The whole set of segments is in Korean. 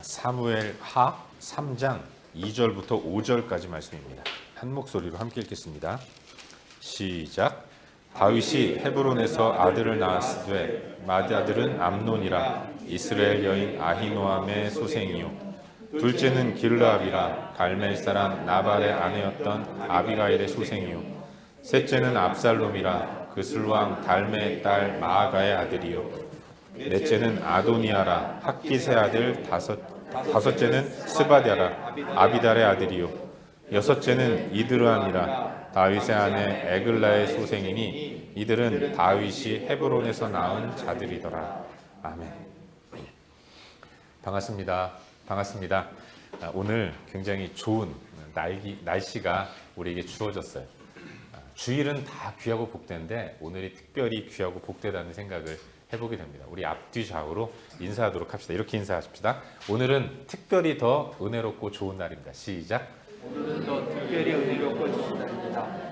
사무엘 하 3장 2절부터 5절까지 말씀입니다. 한 목소리로 함께 읽겠습니다. 시작. 다윗이 헤브론에서 아들을 낳았으되 맏아들은 암논이라 이스라엘 여인 아히노암의 소생이요 둘째는 길르압이라 갈멜 사람 나발의 아내였던 아비가일의 소생이요 셋째는 압살롬이라 그슬왕 달메의 딸 마아가의 아들이요 넷째는 아도니아라 학깃의 아들 다섯째는 스바랴라 아비달의 아들이요 여섯째는 이드르암이라 다윗의 아내 에글라의 소생이니 이들은 다윗이 헤브론에서 낳은 자들이더라. 아멘. 반갑습니다. 오늘 굉장히 좋은 날씨가 우리에게 주어졌어요. 주일은 다 귀하고 복된데 오늘이 특별히 귀하고 복되다는 생각을 해보게 됩니다. 우리 앞뒤 좌우로 인사하도록 합시다. 이렇게 인사하십시다. 오늘은 특별히 더 은혜롭고 좋은 날입니다. 시작. 오늘은 더 특별히 은혜롭고 좋은 날입니다.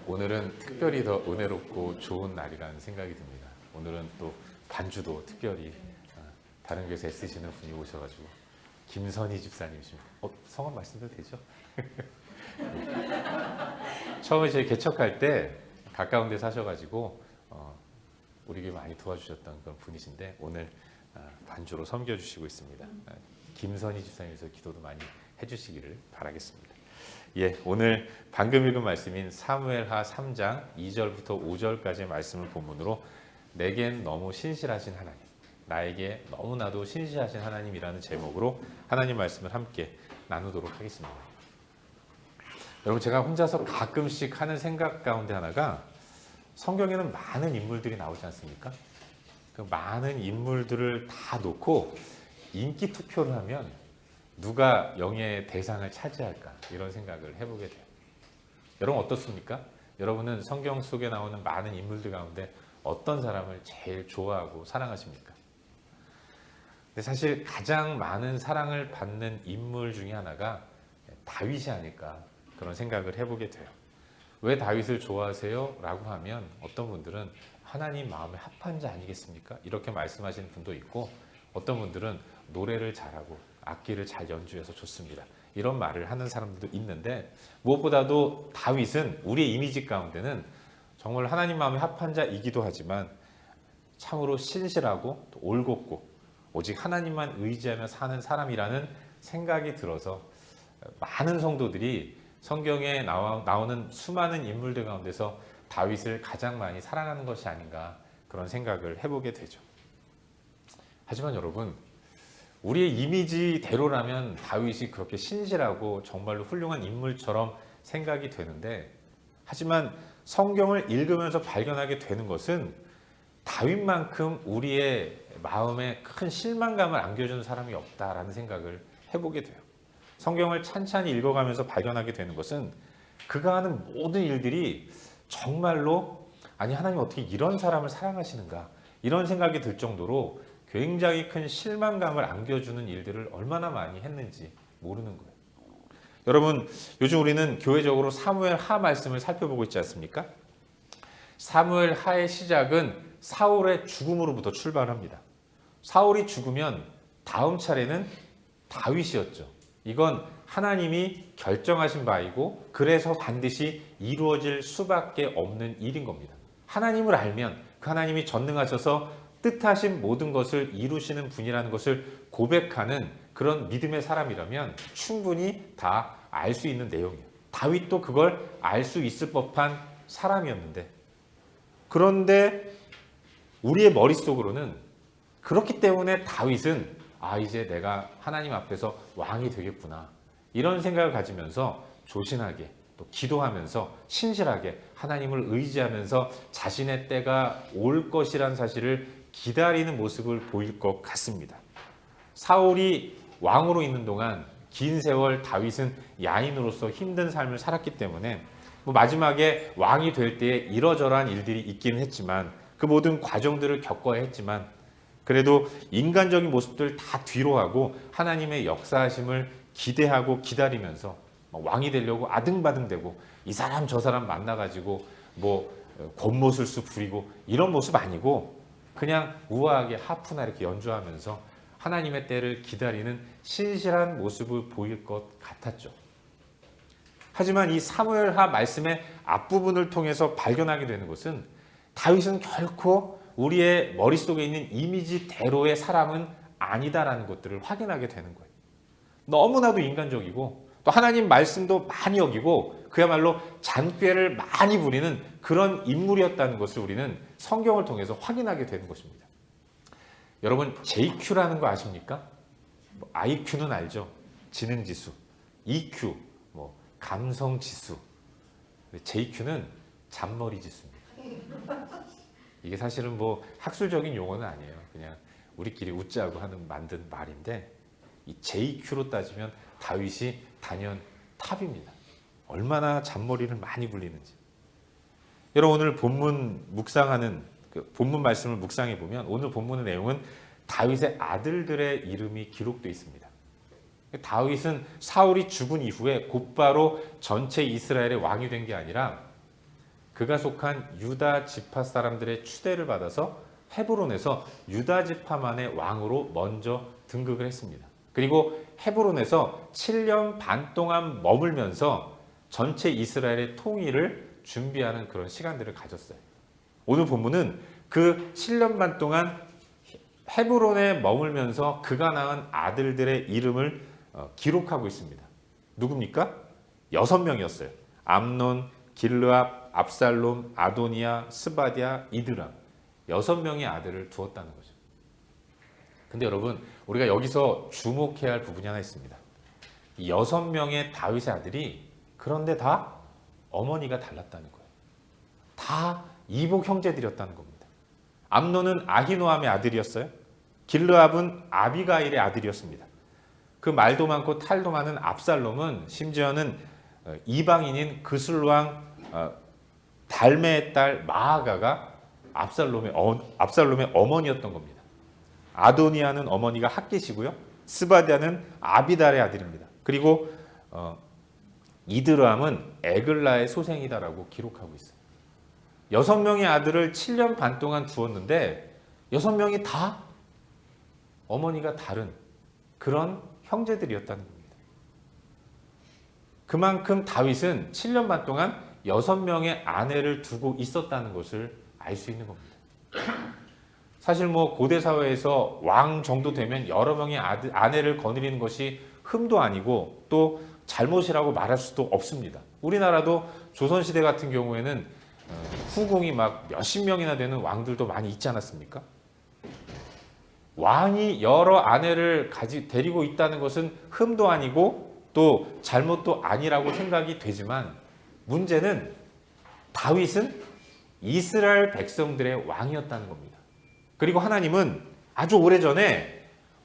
오늘은 특별히 더 은혜롭고 좋은 날이라는 생각이 듭니다. 오늘은 또 반주도 특별히 다른 교회에서 애쓰시는 분이 오셔가지고 김선희 집사님이십니다. 성함 말씀드려도 되죠? 처음에 저희 개척할 때 가까운 데 사셔가지고 우리 교회 많이 도와주셨던 그런 분이신데 오늘 반주로 섬겨주시고 있습니다. 김선희 집사님께서 기도도 많이 해주시기를 바라겠습니다. 오늘 방금 읽은 말씀인 사무엘하 3장 2절부터 5절까지의 말씀을 본문으로 내겐 너무 신실하신 하나님, 나에게 너무나도 신실하신 하나님이라는 제목으로 하나님 말씀을 함께 나누도록 하겠습니다. 여러분, 제가 혼자서 가끔씩 하는 생각 가운데 하나가 성경에는 많은 인물들이 나오지 않습니까? 그 많은 인물들을 다 놓고 인기 투표를 하면 누가 영예의 대상을 차지할까 이런 생각을 해보게 돼요. 여러분 어떻습니까? 여러분은 성경 속에 나오는 많은 인물들 가운데 어떤 사람을 제일 좋아하고 사랑하십니까? 근데 사실 가장 많은 사랑을 받는 인물 중에 하나가 다윗이 아닐까 그런 생각을 해보게 돼요. 왜 다윗을 좋아하세요? 라고 하면 어떤 분들은 하나님 마음에 합한 자 아니겠습니까? 이렇게 말씀하시는 분도 있고 어떤 분들은 노래를 잘하고 악기를 잘 연주해서 좋습니다. 이런 말을 하는 사람들도 있는데 무엇보다도 다윗은 우리의 이미지 가운데는 정말 하나님 마음에 합한 자이기도 하지만 참으로 신실하고 또 올곧고 오직 하나님만 의지하며 사는 사람이라는 생각이 들어서 많은 성도들이 성경에 나오는 수많은 인물들 가운데서 다윗을 가장 많이 사랑하는 것이 아닌가 그런 생각을 해보게 되죠. 하지만 여러분, 우리의 이미지대로라면 다윗이 그렇게 신실하고 정말로 훌륭한 인물처럼 생각이 되는데 하지만 성경을 읽으면서 발견하게 되는 것은 다윗만큼 우리의 마음에 큰 실망감을 안겨주는 사람이 없다라는 생각을 해보게 돼요. 성경을 찬찬히 읽어가면서 발견하게 되는 것은 그가 하는 모든 일들이 정말로 아니 하나님 어떻게 이런 사람을 사랑하시는가 이런 생각이 들 정도로 굉장히 큰 실망감을 안겨주는 일들을 얼마나 많이 했는지 모르는 거예요. 여러분, 요즘 우리는 교회적으로 사무엘 하 말씀을 살펴보고 있지 않습니까? 사무엘 하의 시작은 사울의 죽음으로부터 출발합니다. 사울이 죽으면 다음 차례는 다윗이었죠. 이건 하나님이 결정하신 바이고 그래서 반드시 이루어질 수밖에 없는 일인 겁니다. 하나님을 알면 그 하나님이 전능하셔서 뜻하신 모든 것을 이루시는 분이라는 것을 고백하는 그런 믿음의 사람이라면 충분히 다 알 수 있는 내용이에요. 다윗도 그걸 알 수 있을 법한 사람이었는데 그런데 우리의 머릿속으로는 그렇기 때문에 다윗은 이제 내가 하나님 앞에서 왕이 되겠구나 이런 생각을 가지면서 조신하게 또 기도하면서 신실하게 하나님을 의지하면서 자신의 때가 올 것이란 사실을 기다리는 모습을 보일 것 같습니다. 사울이 왕으로 있는 동안 긴 세월 다윗은 야인으로서 힘든 삶을 살았기 때문에 마지막에 왕이 될 때에 이러저러한 일들이 있긴 했지만 그 모든 과정들을 겪어야 했지만 그래도 인간적인 모습들 다 뒤로 하고 하나님의 역사하심을 기대하고 기다리면서 왕이 되려고 아등바등대고 이 사람 저 사람 만나가지고 곤모술수 부리고 이런 모습 아니고 그냥 우아하게 하프나 이렇게 연주하면서 하나님의 때를 기다리는 신실한 모습을 보일 것 같았죠. 하지만 이 사무엘하 말씀의 앞부분을 통해서 발견하게 되는 것은 다윗은 결코 우리의 머릿속에 있는 이미지대로의 사람은 아니다라는 것들을 확인하게 되는 거예요. 너무나도 인간적이고 또 하나님 말씀도 많이 어기고 그야말로 잔꾀를 많이 부리는 그런 인물이었다는 것을 우리는 성경을 통해서 확인하게 되는 것입니다. 여러분 JQ라는 거 아십니까? IQ는 알죠. 지능지수, EQ, 감성지수. JQ는 잔머리 지수입니다. 이게 사실은 학술적인 용어는 아니에요. 그냥 우리끼리 웃자고 만든 말인데 이 JQ로 따지면 다윗이 단연 탑입니다. 얼마나 잔머리를 많이 굴리는지. 여러분 오늘 본문 묵상하는 본문 말씀을 묵상해 보면 오늘 본문의 내용은 다윗의 아들들의 이름이 기록되어 있습니다. 다윗은 사울이 죽은 이후에 곧바로 전체 이스라엘의 왕이 된 게 아니라 그가 속한 유다 지파 사람들의 추대를 받아서 헤브론에서 유다 지파만의 왕으로 먼저 등극을 했습니다. 그리고 헤브론에서 7년 반 동안 머물면서 전체 이스라엘의 통일을 준비하는 그런 시간들을 가졌어요. 오늘 본문은 그 7년 반 동안 헤브론에 머물면서 그가 낳은 아들들의 이름을 기록하고 있습니다. 누굽니까? 6명이었어요. 암논, 길르압, 압살롬, 아도니아, 스바디아, 이드람. 6명의 아들을 두었다는 거죠. 근데 여러분 우리가 여기서 주목해야 할 부분이 하나 있습니다. 이 6명의 다윗의 아들이 그런데 다 어머니가 달랐다는 거예요. 다 이복 형제들이었다는 겁니다. 암논은 아히노함의 아들이었어요. 길르압은 아비가일의 아들이었습니다. 그 말도 많고 탈도 많은 압살롬은 심지어는 이방인인 그술왕 달메의 딸 마아가가 압살롬의 어머니였던 겁니다. 아도니아는 어머니가 핫깃이고요. 스바디아는 아비달의 아들입니다. 그리고 이드람은 에글라의 소생이다라고 기록하고 있어요. 6명의 아들을 7년 반 동안 두었는데 6명이 다 어머니가 다른 그런 형제들이었다는 겁니다. 그만큼 다윗은 7년 반 동안 6명의 아내를 두고 있었다는 것을 알 수 있는 겁니다. 사실 고대 사회에서 왕 정도 되면 여러 명의 아내를 거느리는 것이 흠도 아니고 또 잘못이라고 말할 수도 없습니다. 우리나라도 조선시대 같은 경우에는 후궁이 막 몇십 명이나 되는 왕들도 많이 있지 않았습니까? 왕이 여러 아내를 데리고 있다는 것은 흠도 아니고 또 잘못도 아니라고 생각이 되지만 문제는 다윗은 이스라엘 백성들의 왕이었다는 겁니다. 그리고 하나님은 아주 오래전에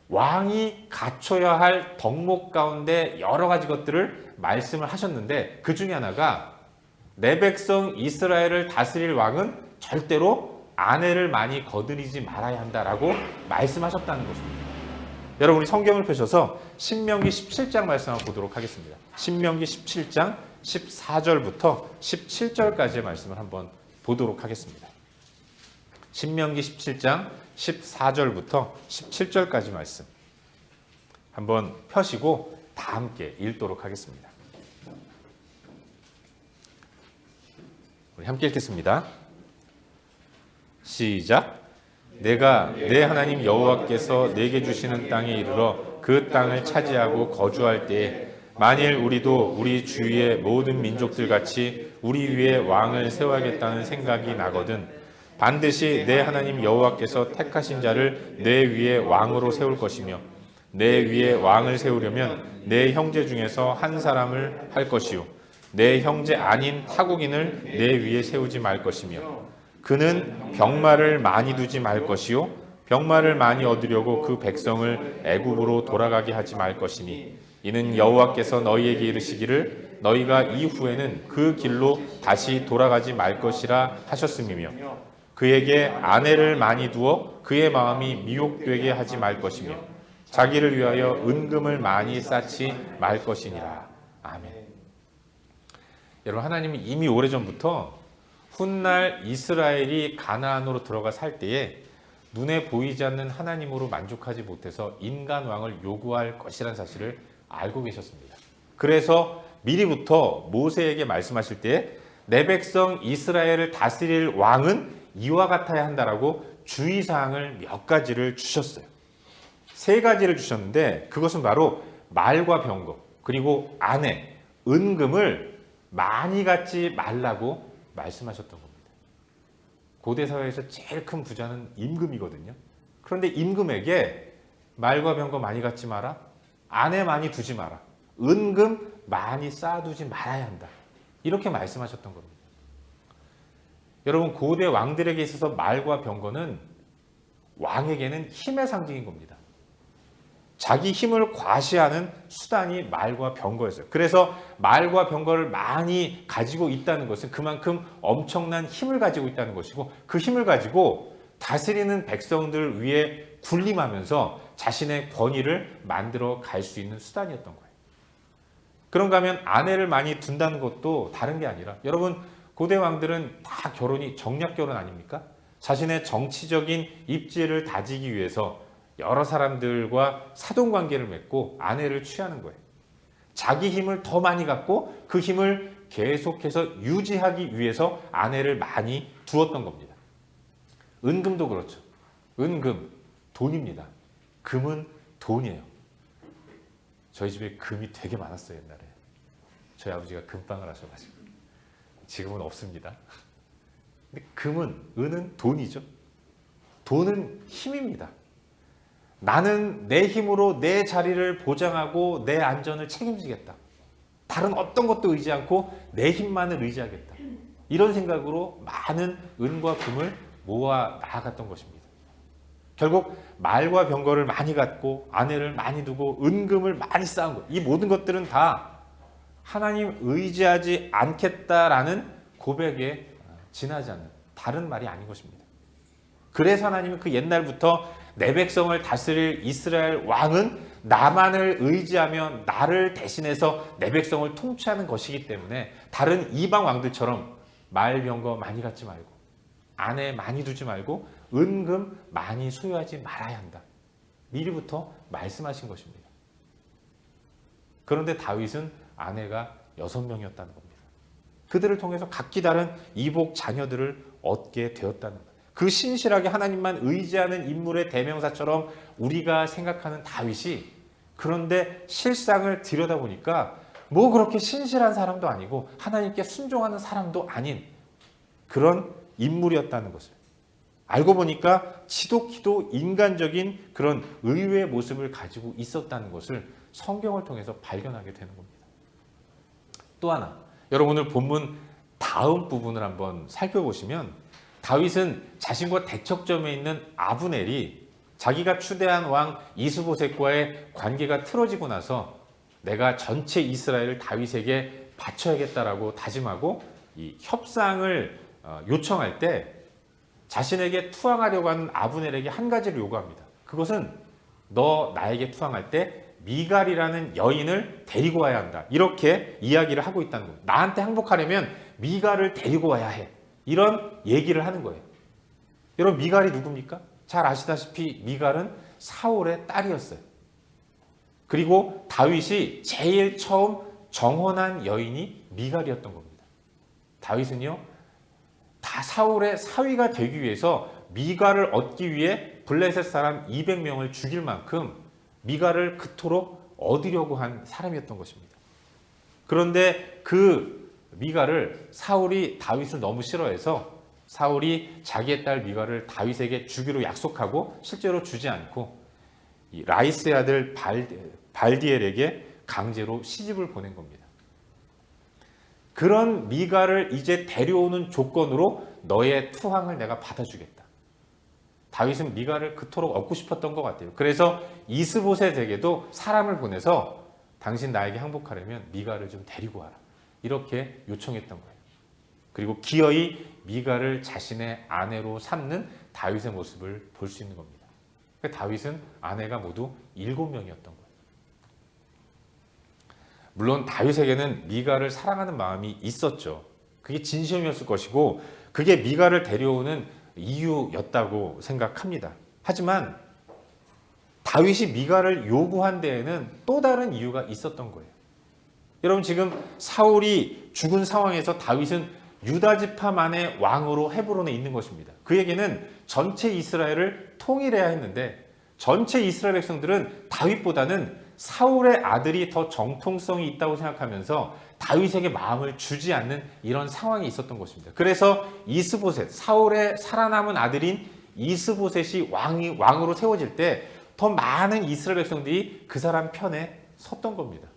왕이 갖춰야 할 덕목 가운데 여러 가지 것들을 말씀을 하셨는데 그 중에 하나가 내 백성 이스라엘을 다스릴 왕은 절대로 아내를 많이 거느리지 말아야 한다라고 말씀하셨다는 것입니다. 여러분 우리 성경을 펴셔서 신명기 17장 말씀 한번 보도록 하겠습니다. 신명기 17장 14절부터 17절까지의 말씀을 한번 보도록 하겠습니다. 신명기 17장 14절부터 17절까지 말씀 한번 펴시고 다 함께 읽도록 하겠습니다. 우리 함께 읽겠습니다. 시작. 내가 내 하나님 여호와께서 내게 주시는 땅에 이르러 그 땅을 차지하고 거주할 때에 만일 우리도 우리 주위의 모든 민족들 같이 우리 위에 왕을 세워야겠다는 생각이 나거든 반드시 내 하나님 여호와께서 택하신 자를 내 위에 왕으로 세울 것이며 내 위에 왕을 세우려면 내 형제 중에서 한 사람을 할 것이요 내 형제 아닌 타국인을 내 위에 세우지 말 것이며 그는 병마를 많이 두지 말 것이요 병마를 많이 얻으려고 그 백성을 애굽으로 돌아가게 하지 말 것이니 이는 여호와께서 너희에게 이르시기를 너희가 이후에는 그 길로 다시 돌아가지 말 것이라 하셨음이며 그에게 아내를 많이 두어 그의 마음이 미혹되게 하지 말 것이며 자기를 위하여 은금을 많이 쌓지 말 것이니라. 아멘. 여러분 하나님이 이미 오래전부터 훗날 이스라엘이 가나안으로 들어가 살 때에 눈에 보이지 않는 하나님으로 만족하지 못해서 인간 왕을 요구할 것이라는 사실을 알고 계셨습니다. 그래서 미리부터 모세에게 말씀하실 때 내 백성 이스라엘을 다스릴 왕은 이와 같아야 한다라고 주의사항을 몇 가지를 주셨어요. 세 가지를 주셨는데 그것은 바로 말과 병거 그리고 아내, 은금을 많이 갖지 말라고 말씀하셨던 겁니다. 고대 사회에서 제일 큰 부자는 임금이거든요. 그런데 임금에게 말과 병거 많이 갖지 마라, 아내 많이 두지 마라, 은금 많이 쌓아두지 말아야 한다. 이렇게 말씀하셨던 겁니다. 여러분, 고대 왕들에게 있어서 말과 병거는 왕에게는 힘의 상징인 겁니다. 자기 힘을 과시하는 수단이 말과 병거였어요. 그래서 말과 병거를 많이 가지고 있다는 것은 그만큼 엄청난 힘을 가지고 있다는 것이고, 그 힘을 가지고 다스리는 백성들 위에 군림하면서 자신의 권위를 만들어 갈 수 있는 수단이었던 거예요. 그런가 하면 아내를 많이 둔다는 것도 다른 게 아니라, 여러분, 고대 왕들은 다 결혼이 정략 결혼 아닙니까? 자신의 정치적인 입지를 다지기 위해서 여러 사람들과 사돈관계를 맺고 아내를 취하는 거예요. 자기 힘을 더 많이 갖고 그 힘을 계속해서 유지하기 위해서 아내를 많이 두었던 겁니다. 은금도 그렇죠. 은금, 돈입니다. 금은 돈이에요. 저희 집에 금이 되게 많았어요, 옛날에. 저희 아버지가 금방을 하셔가지고. 지금은 없습니다. 근데 금은, 은은 돈이죠. 돈은 힘입니다. 나는 내 힘으로 내 자리를 보장하고 내 안전을 책임지겠다. 다른 어떤 것도 의지 않고 내 힘만을 의지하겠다. 이런 생각으로 많은 은과 금을 모아 나아갔던 것입니다. 결국 말과 병거를 많이 갖고 아내를 많이 두고 은금을 많이 쌓은 것, 이 모든 것들은 다 하나님 의지하지 않겠다라는 고백에 지나지 않는 다른 말이 아닌 것입니다. 그래서 하나님은 그 옛날부터 내 백성을 다스릴 이스라엘 왕은 나만을 의지하며 나를 대신해서 내 백성을 통치하는 것이기 때문에 다른 이방 왕들처럼 말 병거 많이 갖지 말고 아내 많이 두지 말고 은금 많이 소유하지 말아야 한다. 미리부터 말씀하신 것입니다. 그런데 다윗은 아내가 6명이었다는 겁니다. 그들을 통해서 각기 다른 이복 자녀들을 얻게 되었다는 것. 그 신실하게 하나님만 의지하는 인물의 대명사처럼 우리가 생각하는 다윗이, 그런데 실상을 들여다보니까 뭐 그렇게 신실한 사람도 아니고 하나님께 순종하는 사람도 아닌 그런 인물이었다는 것을 알고 보니까 지독히도 인간적인 그런 의외의 모습을 가지고 있었다는 것을 성경을 통해서 발견하게 되는 겁니다. 또 하나, 여러분 오늘 본문 다음 부분을 한번 살펴보시면 다윗은 자신과 대척점에 있는 아브넬이 자기가 추대한 왕 이스보셋과의 관계가 틀어지고 나서 내가 전체 이스라엘을 다윗에게 바쳐야겠다라고 다짐하고 이 협상을 요청할 때 자신에게 투항하려고 하는 아브넬에게 한 가지를 요구합니다. 그것은 너 나에게 투항할 때 미갈이라는 여인을 데리고 와야 한다. 이렇게 이야기를 하고 있다는 거예요. 나한테 항복하려면 미갈을 데리고 와야 해. 이런 얘기를 하는 거예요. 여러분, 미갈이 누굽니까? 잘 아시다시피 미갈은 사울의 딸이었어요. 그리고 다윗이 제일 처음 정혼한 여인이 미갈이었던 겁니다. 다윗은요, 다 사울의 사위가 되기 위해서 미갈을 얻기 위해 블레셋 사람 200명을 죽일 만큼 미갈을 그토록 얻으려고 한 사람이었던 것입니다. 그런데 그 미갈을 사울이 다윗을 너무 싫어해서 사울이 자기의 딸 미갈을 다윗에게 주기로 약속하고 실제로 주지 않고 이 라이스의 아들 발디엘에게 강제로 시집을 보낸 겁니다. 그런 미갈을 이제 데려오는 조건으로 너의 투항을 내가 받아주겠다. 다윗은 미갈을 그토록 얻고 싶었던 것 같아요. 그래서 이스보셋에게도 사람을 보내서 당신 나에게 항복하려면 미갈을 좀 데리고 와라. 이렇게 요청했던 거예요. 그리고 기어이 미갈을 자신의 아내로 삼는 다윗의 모습을 볼 수 있는 겁니다. 다윗은 아내가 모두 7명이었던 거예요. 물론 다윗에게는 미갈을 사랑하는 마음이 있었죠. 그게 진심이었을 것이고 그게 미갈을 데려오는 이유였다고 생각합니다. 하지만 다윗이 미갈을 요구한 데에는 또 다른 이유가 있었던 거예요. 여러분, 지금 사울이 죽은 상황에서 다윗은 유다 지파만의 왕으로 헤브론에 있는 것입니다. 그에게는 전체 이스라엘을 통일해야 했는데 전체 이스라엘 백성들은 다윗보다는 사울의 아들이 더 정통성이 있다고 생각하면서 다윗에게 마음을 주지 않는 이런 상황이 있었던 것입니다. 그래서 이스보셋, 사울의 살아남은 아들인 이스보셋이 왕으로 세워질 때 더 많은 이스라엘 백성들이 그 사람 편에 섰던 겁니다.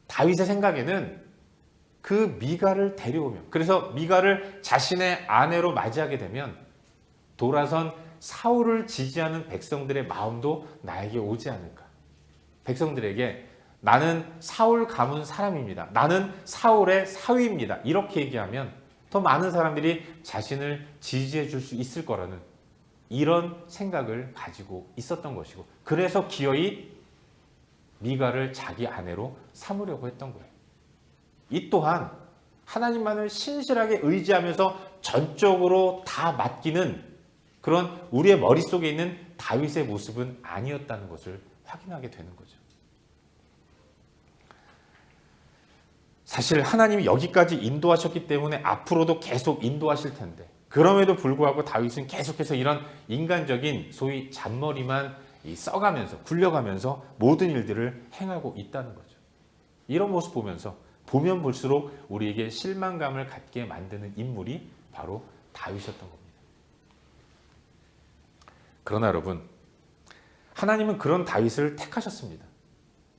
다윗의 생각에는 그 미갈을 데려오면, 그래서 미갈을 자신의 아내로 맞이하게 되면 돌아선 사울을 지지하는 백성들의 마음도 나에게 오지 않을까. 백성들에게 나는 사울 가문 사람입니다. 나는 사울의 사위입니다. 이렇게 얘기하면 더 많은 사람들이 자신을 지지해 줄 수 있을 거라는 이런 생각을 가지고 있었던 것이고, 그래서 기어이 미갈을 자기 아내로 삼으려고 했던 거예요. 이 또한 하나님만을 신실하게 의지하면서 전적으로 다 맡기는 그런 우리의 머릿속에 있는 다윗의 모습은 아니었다는 것을 확인하게 되는 거죠. 사실 하나님이 여기까지 인도하셨기 때문에 앞으로도 계속 인도하실 텐데, 그럼에도 불구하고 다윗은 계속해서 이런 인간적인 소위 잔머리만 써가면서 굴려가면서 모든 일들을 행하고 있다는 거죠. 이런 모습 보면서 보면 볼수록 우리에게 실망감을 갖게 만드는 인물이 바로 다윗이었던 겁니다. 그러나 여러분, 하나님은 그런 다윗을 택하셨습니다.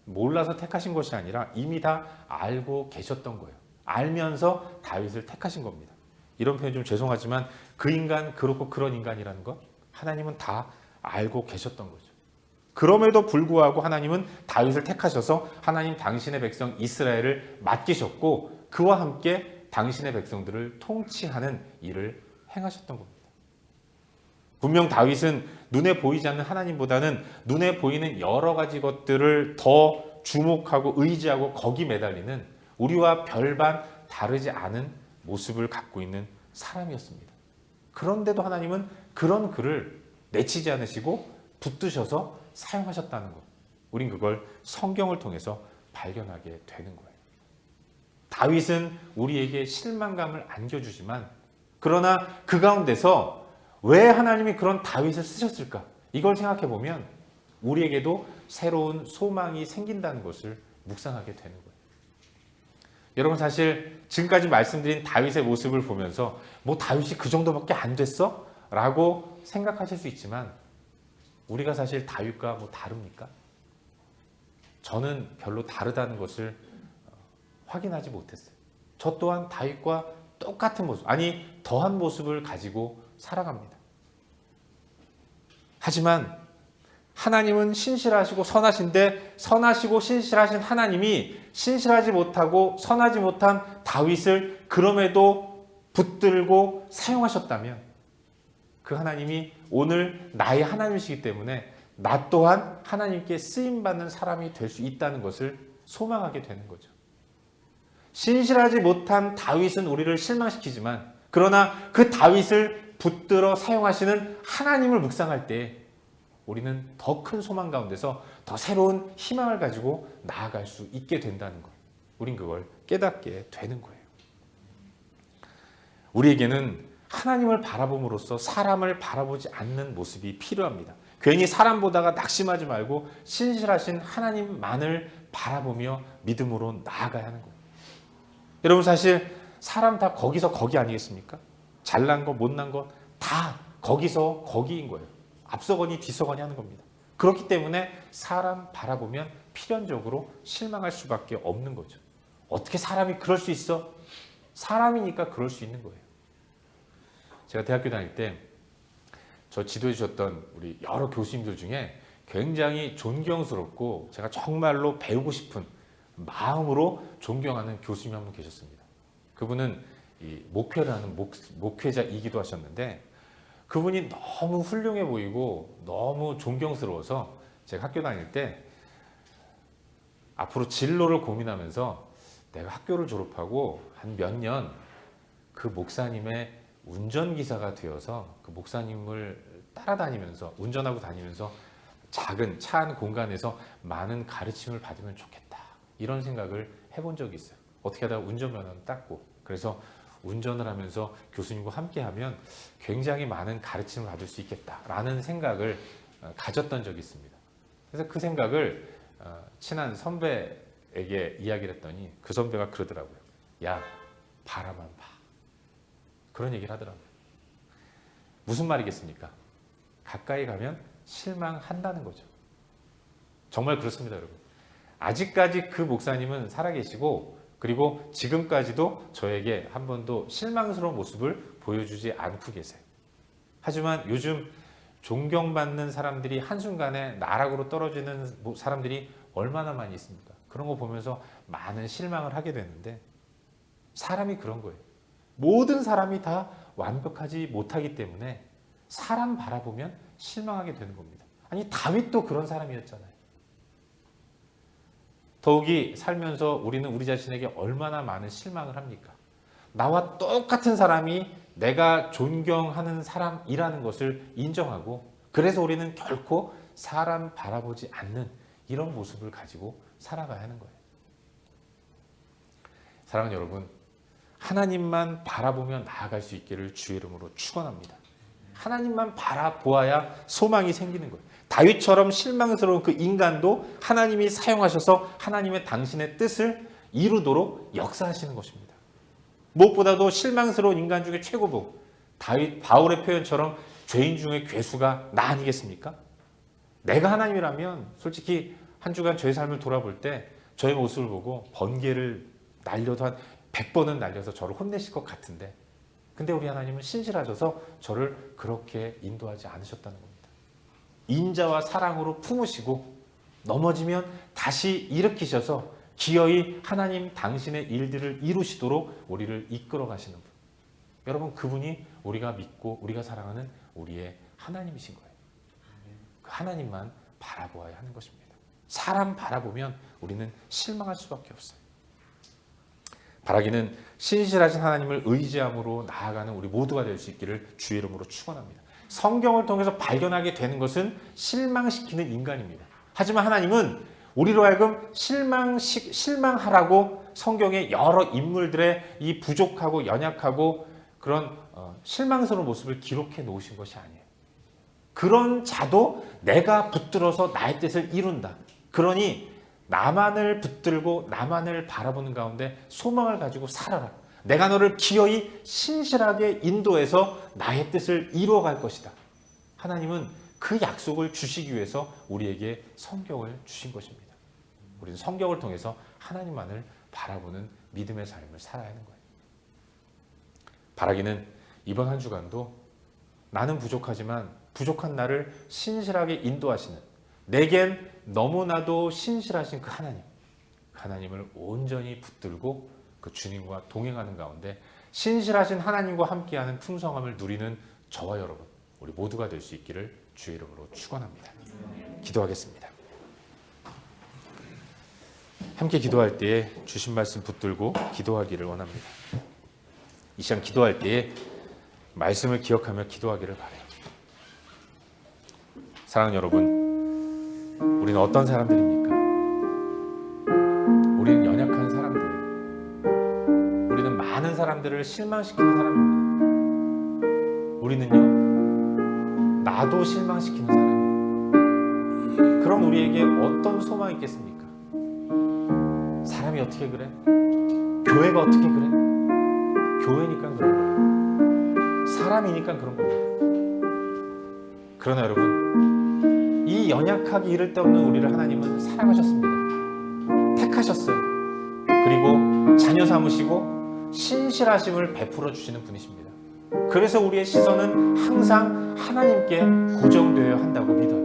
몰라서 택하신 것이 아니라 이미 다 알고 계셨던 거예요. 알면서 다윗을 택하신 겁니다. 이런 표현 좀 죄송하지만 그 인간 그렇고 그런 인간이라는 것 하나님은 다 알고 계셨던 거죠. 그럼에도 불구하고 하나님은 다윗을 택하셔서 하나님 당신의 백성 이스라엘을 맡기셨고 그와 함께 당신의 백성들을 통치하는 일을 행하셨던 겁니다. 분명 다윗은 눈에 보이지 않는 하나님보다는 눈에 보이는 여러 가지 것들을 더 주목하고 의지하고 거기 매달리는 우리와 별반 다르지 않은 모습을 갖고 있는 사람이었습니다. 그런데도 하나님은 그런 그를 내치지 않으시고 붙드셔서 사용하셨다는 것. 우린 그걸 성경을 통해서 발견하게 되는 거예요. 다윗은 우리에게 실망감을 안겨주지만 그러나 그 가운데서 왜 하나님이 그런 다윗을 쓰셨을까? 이걸 생각해 보면 우리에게도 새로운 소망이 생긴다는 것을 묵상하게 되는 거예요. 여러분, 사실 지금까지 말씀드린 다윗의 모습을 보면서 뭐 다윗이 그 정도밖에 안 됐어? 라고 생각하실 수 있지만 우리가 사실 다윗과 뭐 다릅니까? 저는 별로 다르다는 것을 확인하지 못했어요. 저 또한 다윗과 똑같은 모습, 아니 더한 모습을 가지고 살아갑니다. 하지만 하나님은 신실하시고 선하신데 선하시고 신실하신 하나님이 신실하지 못하고 선하지 못한 다윗을 그럼에도 붙들고 사용하셨다면 그 하나님이 오늘 나의 하나님이시기 때문에 나 또한 하나님께 쓰임받는 사람이 될 수 있다는 것을 소망하게 되는 거죠. 신실하지 못한 다윗은 우리를 실망시키지만 그러나 그 다윗을 붙들어 사용하시는 하나님을 묵상할 때 우리는 더 큰 소망 가운데서 더 새로운 희망을 가지고 나아갈 수 있게 된다는 것. 우린 그걸 깨닫게 되는 거예요. 우리에게는 하나님을 바라봄으로써 사람을 바라보지 않는 모습이 필요합니다. 괜히 사람 보다가 낙심하지 말고 신실하신 하나님만을 바라보며 믿음으로 나아가야 하는 거예요. 여러분, 사실 사람 다 거기서 거기 아니겠습니까? 잘난 거 못난 거 다 거기서 거기인 거예요. 앞서거니 뒤서거니 하는 겁니다. 그렇기 때문에 사람 바라보면 필연적으로 실망할 수밖에 없는 거죠. 어떻게 사람이 그럴 수 있어? 사람이니까 그럴 수 있는 거예요. 제가 대학교 다닐 때 저 지도해 주셨던 우리 여러 교수님들 중에 굉장히 존경스럽고 제가 정말로 배우고 싶은 마음으로 존경하는 교수님 한 분 계셨습니다. 그분은 이 목회라는 목회자이기도 하셨는데 그분이 너무 훌륭해 보이고 너무 존경스러워서 제가 학교 다닐 때 앞으로 진로를 고민하면서 내가 학교를 졸업하고 한 몇 년 그 목사님의 운전기사가 되어서 그 목사님을 따라다니면서 운전하고 다니면서 작은 차 안 공간에서 많은 가르침을 받으면 좋겠다. 이런 생각을 해본 적이 있어요. 어떻게 하다가 운전면허를 땄고 그래서 운전을 하면서 교수님과 함께하면 굉장히 많은 가르침을 받을 수 있겠다라는 생각을 가졌던 적이 있습니다. 그래서 그 생각을 친한 선배에게 이야기를 했더니 그 선배가 그러더라고요. 야, 바라만 봐. 그런 얘기를 하더라고요. 무슨 말이겠습니까? 가까이 가면 실망한다는 거죠. 정말 그렇습니다, 여러분. 아직까지 그 목사님은 살아계시고 그리고 지금까지도 저에게 한 번도 실망스러운 모습을 보여주지 않고 계세요. 하지만 요즘 존경받는 사람들이 한순간에 나락으로 떨어지는 사람들이 얼마나 많이 있습니까? 그런 거 보면서 많은 실망을 하게 되는데 사람이 그런 거예요. 모든 사람이 다 완벽하지 못하기 때문에 사람 바라보면 실망하게 되는 겁니다. 아니 다윗도 그런 사람이었잖아요. 더욱이 살면서 우리는 우리 자신에게 얼마나 많은 실망을 합니까? 나와 똑같은 사람이 내가 존경하는 사람이라는 것을 인정하고 그래서 우리는 결코 사람 바라보지 않는 이런 모습을 가지고 살아가야 하는 거예요. 사랑하는 여러분, 하나님만 바라보며 나아갈 수 있기를 주의 이름으로 축원합니다. 하나님만 바라보아야 소망이 생기는 거예요. 다윗처럼 실망스러운 그 인간도 하나님이 사용하셔서 하나님의 당신의 뜻을 이루도록 역사하시는 것입니다. 무엇보다도 실망스러운 인간 중에 최고봉 바울의 표현처럼 죄인 중에 괴수가 나 아니겠습니까? 내가 하나님이라면 솔직히 한 주간 저의 삶을 돌아볼 때 저의 모습을 보고 번개를 날려도 한 100번은 날려서 저를 혼내실 것 같은데 근데 우리 하나님은 신실하셔서 저를 그렇게 인도하지 않으셨다는 겁니다. 인자와 사랑으로 품으시고 넘어지면 다시 일으키셔서 기어이 하나님 당신의 일들을 이루시도록 우리를 이끌어 가시는 분. 여러분 그분이 우리가 믿고 우리가 사랑하는 우리의 하나님이신 거예요. 그 하나님만 바라보아야 하는 것입니다. 사람 바라보면 우리는 실망할 수밖에 없어요. 바라기는 신실하신 하나님을 의지함으로 나아가는 우리 모두가 될 수 있기를 주의 이름으로 축원합니다. 성경을 통해서 발견하게 되는 것은 실망시키는 인간입니다. 하지만 하나님은 우리로 하여금 실망하라고 성경의 여러 인물들의 이 부족하고 연약하고 그런 실망스러운 모습을 기록해 놓으신 것이 아니에요. 그런 자도 내가 붙들어서 나의 뜻을 이룬다. 그러니 나만을 붙들고 나만을 바라보는 가운데 소망을 가지고 살아라. 내가 너를 기어이 신실하게 인도해서 나의 뜻을 이루어갈 것이다. 하나님은 그 약속을 주시기 위해서 우리에게 성경을 주신 것입니다. 우리는 성경을 통해서 하나님만을 바라보는 믿음의 삶을 살아야 하는 거예요. 바라기는 이번 한 주간도 나는 부족하지만 부족한 나를 신실하게 인도하시는 내겐 너무나도 신실하신 그 하나님을 온전히 붙들고 그 주님과 동행하는 가운데 신실하신 하나님과 함께하는 풍성함을 누리는 저와 여러분 우리 모두가 될 수 있기를 주의 이름으로 축원합니다. 기도하겠습니다. 함께 기도할 때에 주신 말씀 붙들고 기도하기를 원합니다. 이 시간 기도할 때에 말씀을 기억하며 기도하기를 바라요. 사랑하는 여러분, 우리는 어떤 사람들입니까? 우리는 연약한 사람들이에요. 우리는 많은 사람들을 실망시키는 사람입니다. 우리는요, 나도 실망시키는 사람이에요. 그럼 우리에게 어떤 소망이 있겠습니까? 사람이 어떻게 그래? 교회가 어떻게 그래? 교회니까 그런 거예요. 사람이니까 그런 겁니다. 그러나 여러분, 이 연약하기 이를 데 없는 우리를 하나님은 사랑하셨습니다. 택하셨어요. 그리고 자녀 삼으시고 신실하심을 베풀어 주시는 분이십니다. 그래서 우리의 시선은 항상 하나님께 고정되어야 한다고 믿어요.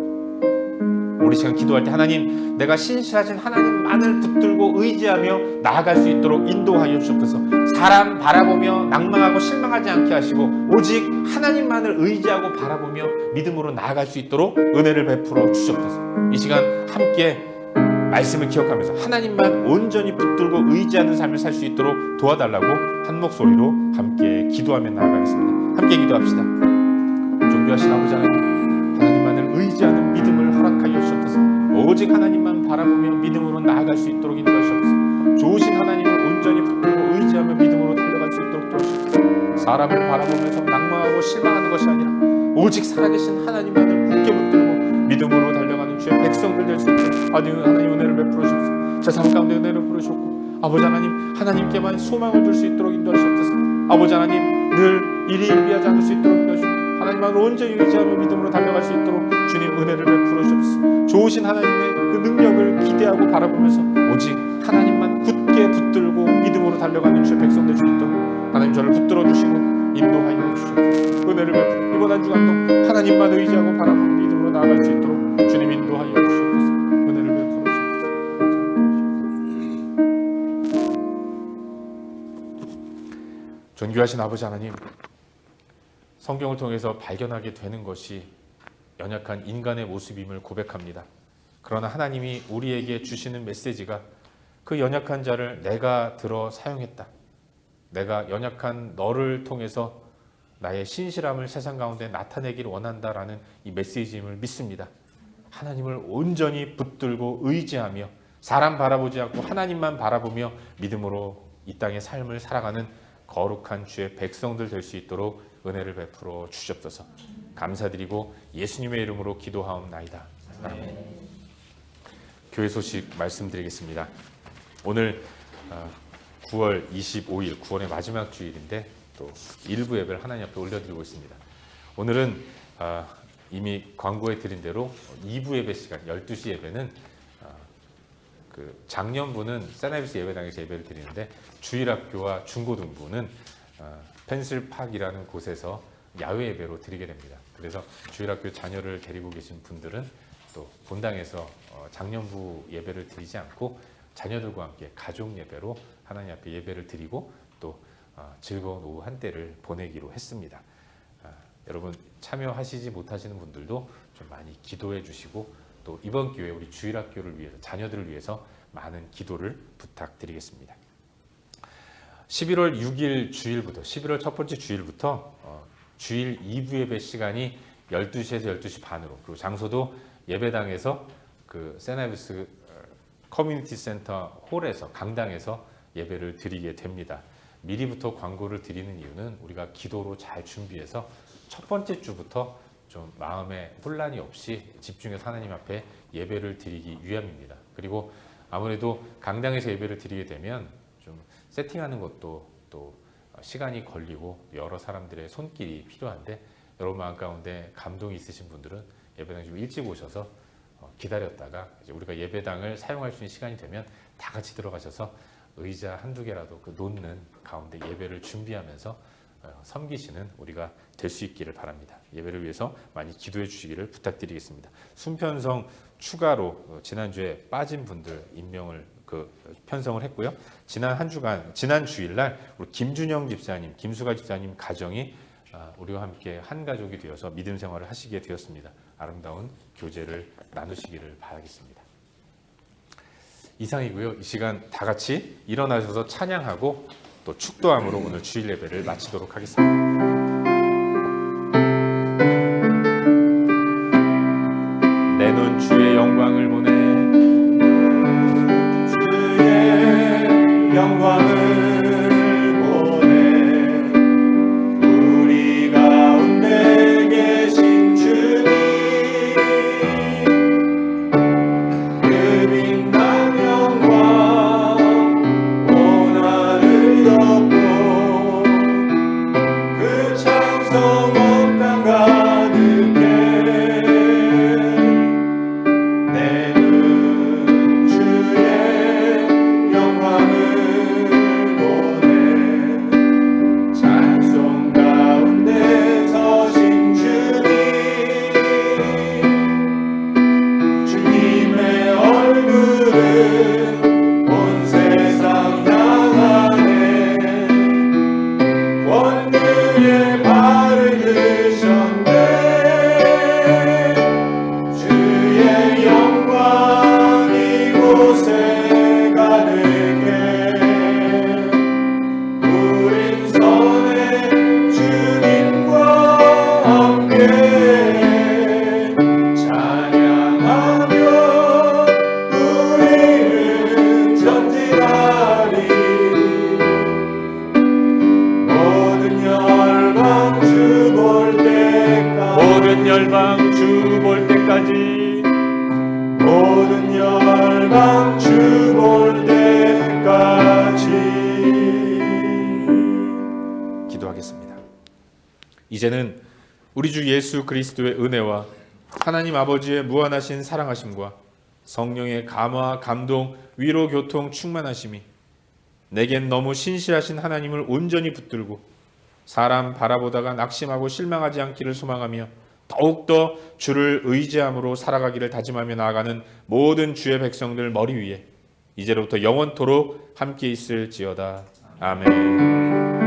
우리 시간 기도할 때 하나님, 내가 신실하신 하나님만을 붙들고 의지하며 나아갈 수 있도록 인도하여 주옵소서. 사람 바라보며 낭망하고 실망하지 않게 하시고 오직 하나님만을 의지하고 바라보며 믿음으로 나아갈 수 있도록 은혜를 베풀어 주옵소서. 이 시간 함께 말씀을 기억하면서 하나님만 온전히 붙들고 의지하는 삶을 살 수 있도록 도와달라고 한 목소리로 함께 기도하며 나아가겠습니다. 함께 기도합시다. 존귀하신 아버지 하나님, 하나님만을 의지하는 믿음을 허락하여 주옵소서. 오직 하나님만 바라보며 믿음으로 나아갈 수 있도록 인도하시옵소서. 좋으신 하나님을 온전히 붙들고 의지하며 믿음으로 달려갈 수 있도록 도와주옵소서. 사람을 바라보면서 낭망하고 실망하는 것이 아니라 오직 살아계신 하나님만을 굳게 붙들고 믿음으로 달려가는 주의 백성들 될 수 있도록 하나님 은혜를 베풀어 주옵소서. 제 삶 가운데 은혜를 베풀어 주옵고 아버지 하나님, 하나님께만 소망을 둘 수 있도록 인도하시옵소서. 아버지 하나님, 늘 일이 일비하지 않을 수 있도록 인도하시옵소서. 하나님만 온전히 의지하며 믿음으로 달려갈 수 있도록 주님 은혜를 베풀어 주옵소서. 좋으신 하나님의 그 능력을 기대하고 바라보면서 오직 하나님만 굳게 붙들고 믿음으로 달려가는 주의 백성 될 수 있도록 하나님 저를 붙들어 주시고 인도하여 주시옵소서. 은혜를 베풀어 이번 한 주간도 하나님만 의지하고 바라보고 믿음으로 나아갈 수 있도록 주님 인도하여 주시옵소서. 은혜를 베풀어 주옵소서. 존귀하신 아버지 하나님, 성경을 통해서 발견하게 되는 것이 연약한 인간의 모습임을 고백합니다. 그러나 하나님이 우리에게 주시는 메시지가 그 연약한 자를 내가 들어 사용했다. 내가 연약한 너를 통해서 나의 신실함을 세상 가운데 나타내기를 원한다라는 이 메시지임을 믿습니다. 하나님을 온전히 붙들고 의지하며 사람 바라보지 않고 하나님만 바라보며 믿음으로 이 땅의 삶을 살아가는 거룩한 주의 백성들 될 수 있도록 은혜를 베풀어 주시옵소서. 감사드리고 예수님의 이름으로 기도하옵나이다. 아멘. 교회 소식 말씀드리겠습니다. 오늘 9월 25일 9월의 마지막 주일인데 또 일부 예배를 하나님 앞에 올려드리고 있습니다. 오늘은 이미 광고해 드린 대로 2부 예배 시간 12시 예배는 그 작년부는 세나비스 예배당에서 예배를 드리는데 주일학교와 중고등부는 펜슬팍이라는 곳에서 야외 예배로 드리게 됩니다. 그래서 주일학교 자녀를 데리고 계신 분들은 또 본당에서 작년부 예배를 드리지 않고 자녀들과 함께 가족 예배로 하나님 앞에 예배를 드리고 또 즐거운 오후 한때를 보내기로 했습니다. 여러분 참여하시지 못하시는 분들도 좀 많이 기도해 주시고 또 이번 기회에 우리 주일학교를 위해서 자녀들을 위해서 많은 기도를 부탁드리겠습니다. 11월 6일 주일부터 11월 첫 번째 주일부터 주일 2부 예배 시간이 12시에서 12시 반으로 그리고 장소도 예배당에서 그 세나비스 커뮤니티 센터 홀에서 강당에서 예배를 드리게 됩니다. 미리부터 광고를 드리는 이유는 우리가 기도로 잘 준비해서 첫 번째 주부터 좀 마음에 혼란이 없이 집중해서 하나님 앞에 예배를 드리기 위함입니다. 그리고 아무래도 강당에서 예배를 드리게 되면 좀 세팅하는 것도 또 시간이 걸리고 여러 사람들의 손길이 필요한데 여러분 마음 가운데 감동이 있으신 분들은 예배당 좀 일찍 오셔서 기다렸다가 이제 우리가 예배당을 사용할 수 있는 시간이 되면 다 같이 들어가셔서 의자 한두 개라도 그 놓는 가운데 예배를 준비하면서 섬기시는 우리가 될 수 있기를 바랍니다. 예배를 위해서 많이 기도해 주시기를 부탁드리겠습니다. 순편성 추가로 지난주에 빠진 분들 임명을 편성을 했고요. 지난 한 주간 지난 주일날 우리 김준영 집사님, 김수가 집사님 가정이 우리와 함께 한 가족이 되어서 믿음 생활을 하시게 되었습니다. 아름다운 교제를 나누시기를 바라겠습니다. 이상이고요. 이 시간 다 같이 일어나셔서 찬양하고 또 축도함으로 오늘 주일 예배를 마치도록 하겠습니다. 내 눈 주의 영광을 보내 주의 영광을 보내 우리 가운데 계신 주님 그 빛난 영광 온 하늘 덮고 그 찬양 이제는 우리 주 예수 그리스도의 은혜와 하나님 아버지의 무한하신 사랑하심과 성령의 감화, 감동, 위로, 교통, 충만하심이 내겐 너무 신실하신 하나님을 온전히 붙들고 사람 바라보다가 낙심하고 실망하지 않기를 소망하며 더욱더 주를 의지함으로 살아가기를 다짐하며 나아가는 모든 주의 백성들 머리 위에 이제로부터 영원토록 함께 있을지어다. 아멘.